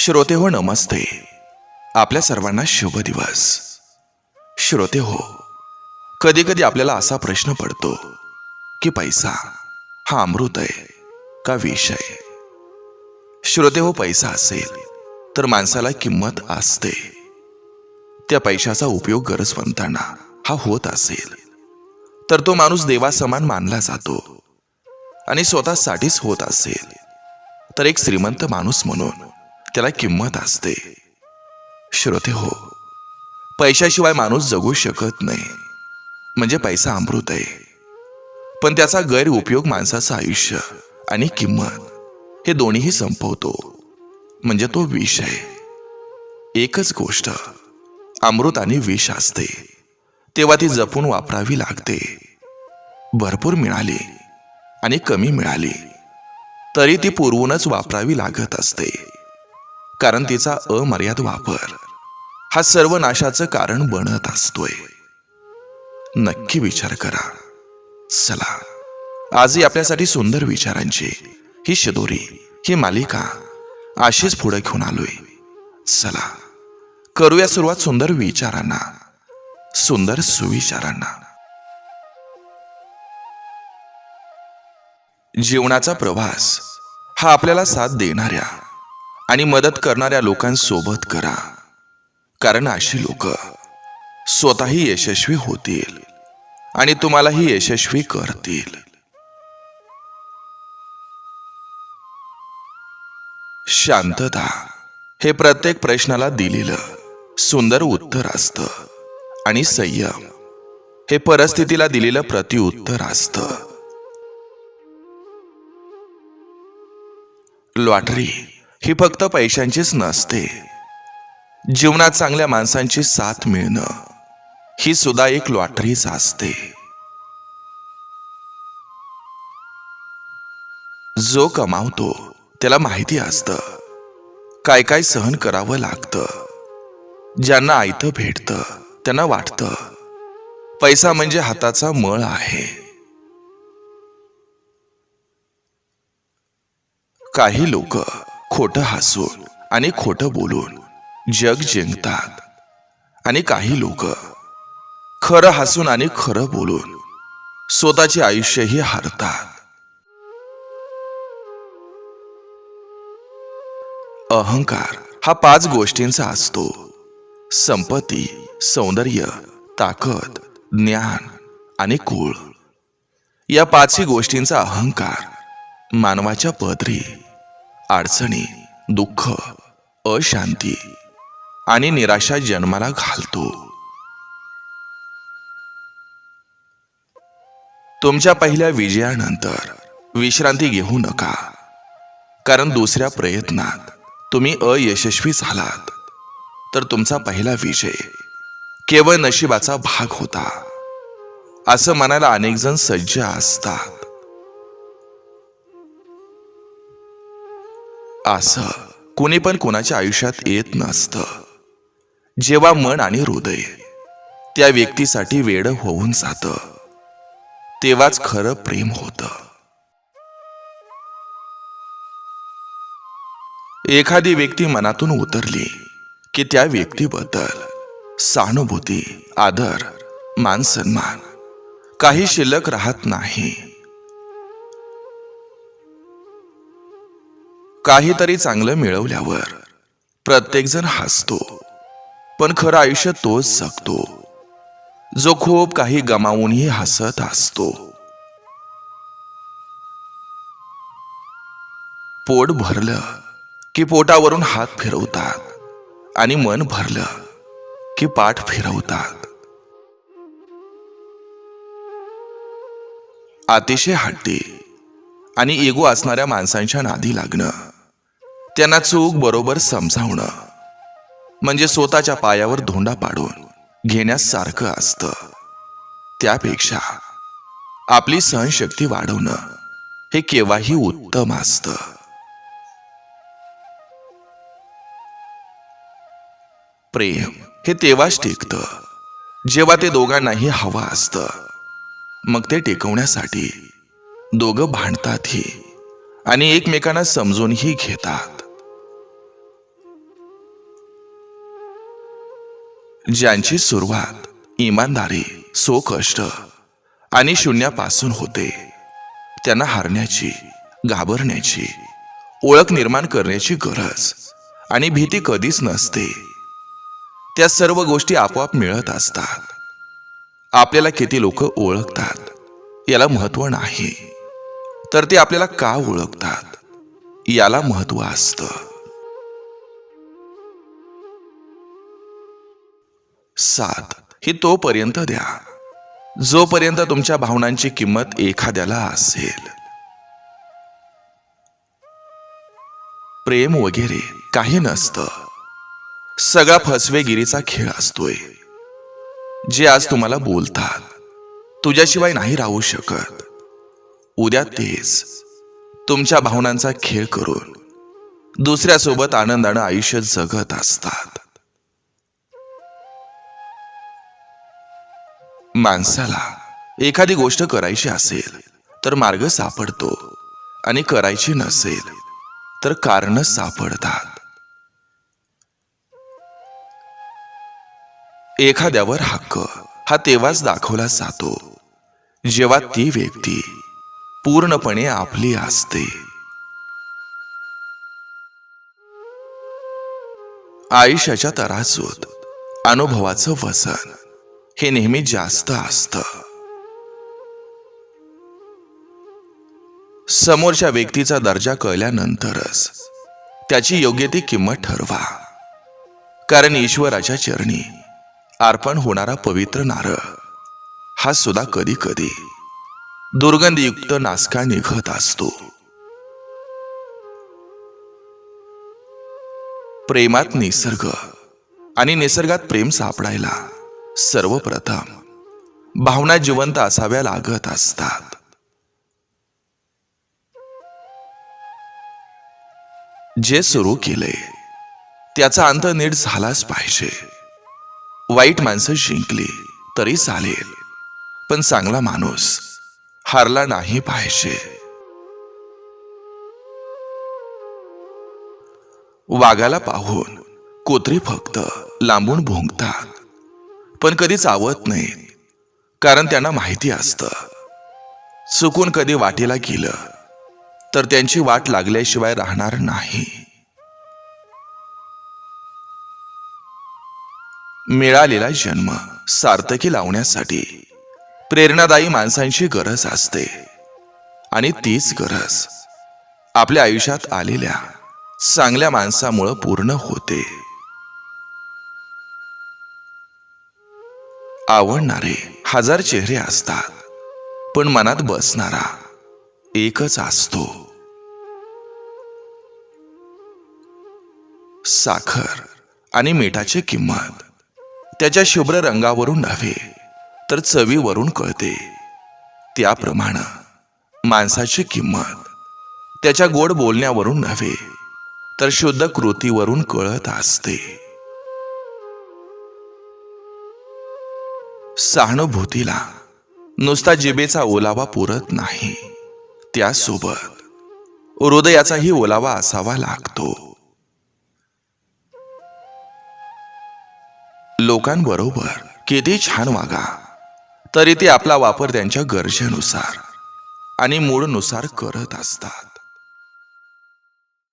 श्रोते हो, नमस्ते. आपल्या सर्वांना शुभ दिवस. श्रोते हो, कधी कधी आपल्याला असा प्रश्न पडतो की पैसा हा अमृत आहे का विष आहे. श्रोते हो, पैसा असेल तर माणसाला किंमत असते. त्या पैशाचा उपयोग गरजवंतांना हा होत असेल तर तो माणूस देवासमान मानला जातो. आणि स्वतःसाठीच होत असेल तर एक श्रीमंत माणूस म्हणून त्याला किंमत असते. श्रोते हो, पैशाशिवाय माणूस जगू शकत नाही. म्हणजे पैसा अमृत आहे, पण त्याचा गैरउपयोग माणसाचं आयुष्य आणि किंमत हे दोन्हीही संपवतो. म्हणजे तो विष आहे. एकच गोष्ट अमृत आणि विष असते तेव्हा ती जपून वापरावी लागते. भरपूर मिळाली आणि कमी मिळाली तरी ती पुरवूनच वापरावी लागत असते. कारण तिचा अमर्याद वापर हा सर्व नाशाचं कारण बनत असतोय. नक्की विचार करा. चला, आजही आपल्यासाठी सुंदर विचारांची ही शिदोरी, ही मालिका अशीच पुढे घेऊन आलोय. चला, करूया सुरुवात सुंदर विचारांना, सुंदर सुविचारांना. जीवनाचा प्रवास हा आपल्याला साथ देणाऱ्या आणि मदत करणाऱ्या लोकांसोबत करा. कारण अशी लोक स्वतःही यशस्वी होतील आणि तुम्हालाही यशस्वी करतील. शांतता हे प्रत्येक प्रश्नाला दिलेलं सुंदर उत्तर असतं आणि संयम हे परिस्थितीला दिलेलं प्रतिउत्तर असतं. लॉटरी ही फक्त पैशांचीच नसते. जीवनात चांगल्या माणसांची साथ मिळणं ही सुद्धा एक लॉटरीच असते. जो कमावतो त्याला माहिती असतं काय काय सहन करावं लागतं. ज्यांना आयतं भेटतं त्यांना वाटतं पैसा म्हणजे हाताचा मळ आहे. काही लोक खोटं हसून आणि खोटं बोलून जग जिंकतात आणि काही लोक खरं हसून आणि खरं बोलून स्वतःचे आयुष्यही हारतात. अहंकार हा 5 गोष्टींचा असतो: संपत्ती, सौंदर्य, ताकद, ज्ञान आणि कुळ. या 5ही गोष्टींचा अहंकार मानवाच्या पदरी अडचणी, दुःख, अशांती आणि निराशा जन्माला घालतो. तुमच्या पहिल्या विजयानंतर विश्रांती घेऊ नका. कारण दुसऱ्या प्रयत्नात तुम्ही अयशस्वी झालात तर तुमचा पहिला विजय केवळ नशिबाचा भाग होता असं म्हणायला अनेक जण सज्ज असतात. असं कुणी पण कोणाच्या आयुष्यात येत नसतं. जेव्हा मन आणि हृदय त्या व्यक्तीसाठी वेड होऊन जातं तेव्हाच खरं प्रेम होतं. एखादी व्यक्ती मनातून उतरली की त्या व्यक्तीबद्दल सहानुभूती, आदर, मान सन्मान काही शिल्लक राहत नाही. काहीतरी चांगलं मिळवल्यावर प्रत्येक जण हसतो, पण खरं आयुष्य तोच जगतो जो खूप काही गमावूनही हसत असतो. पोट भरलं की पोटावरून हात फिरवतात आणि मन भरलं की पाठ फिरवतात. अतिशय हट्टी आणि इगो असणाऱ्या माणसांच्या नादी लागणं, त्यांना चूक बरोबर समजावणं म्हणजे स्वतःच्या पायावर धोंडा पाडून घेण्यासारखं असतं. त्यापेक्षा आपली सहनशक्ती वाढवणं हे केव्हाही उत्तम असतं. प्रेम हे तेव्हाच टिकतं जेव्हा ते दोघांनाही हवं असतं. मग ते टिकवण्यासाठी दोघं भांडतातही आणि एकमेकांना समजूनही घेतात. ज्यांची सुरुवात इमानदारी, स्वकष्ट आणि शून्यापासून होते, त्यांना हारण्याची, घाबरण्याची, ओळख निर्माण करण्याची गरज आणि भीती कधीच नसते. त्या सर्व गोष्टी आपोआप मिळत असतात. आपल्याला किती लोक ओळखतात याला महत्व नाही, तर ते आपल्याला का ओळखतात याला महत्व असतं. 7 ही तोपर्यंत द्या जोपर्यंत तुमच्या भावनांची किंमत एखाद्याला असेल. प्रेम वगैरे काही नसतं. सगळा फसवेगिरीचा खेळ असतोय. जे आज तुम्हाला बोलतात, तुझ्याशिवाय नाही राहू शकत, उद्या तेच तुमच्या भावनांचा खेळ करून दुसऱ्यासोबत आनंदानं आयुष्य जगत असतात. माणसाला एखादी गोष्ट करायची असेल तर मार्ग सापडतो, आणि करायची नसेल तर कारण सापडतात. एखाद्यावर हक्क हा तेव्हाच दाखवला जातो जेव्हा ती व्यक्ती पूर्णपणे आपली असते. आयुष्याच्या तराजूत अनुभवाचं वजन हे नेहमी जास्त असतं. समोरच्या व्यक्तीचा दर्जा कळल्यानंतरच त्याची योग्य ती किंमत ठरवा. कारण ईश्वराच्या चरणी अर्पण होणारा पवित्र नारळ हा सुद्धा कधी कधी दुर्गंधयुक्त नासका निघत असतो. प्रेमात निसर्ग आणि निसर्गात प्रेम सापडायला सर्वप्रथम भावना जिवंत असाव्या लागत असतात. जे सुरू केले त्याचा अंत नीट झालाच पाहिजे. वाईट माणसं जिंकली तरी चालेल, पण चांगला माणूस हारला नाही पाहिजे. वाघाला पाहून कुत्री फक्त लांबून भुंकतात, पण कधी चावत नाहीत. कारण त्यांना माहिती असतं चुकून कधी वाटेला गेलं तर त्यांची वाट लागल्याशिवाय राहणार नाही. मिळालेला जन्म सार्थकी लावण्यासाठी प्रेरणादायी माणसांची गरज असते, आणि तीच गरज आपल्या आयुष्यात आलेल्या चांगल्या माणसामुळे पूर्ण होते. आवडणारे हजार चेहरे असतात, पण मनात बसणारा एकच असतो. साखर आणि मिठाची किंमत त्याच्या शुभ्र रंगावरून नव्हे तर चवीवरून कळते. त्याप्रमाणे माणसाची किंमत त्याच्या गोड बोलण्यावरून नव्हे तर शुद्ध कृतीवरून कळत असते. सहानुभूतीला नुसता जिभेचा ओलावा पुरत नाही, त्यासोबत हृदयाचाही ओलावा असावा लागतो. लोकांबरोबर किती छान वागा, तरी ते आपला वापर त्यांच्या गरजेनुसार आणि मूडनुसार करत असतात.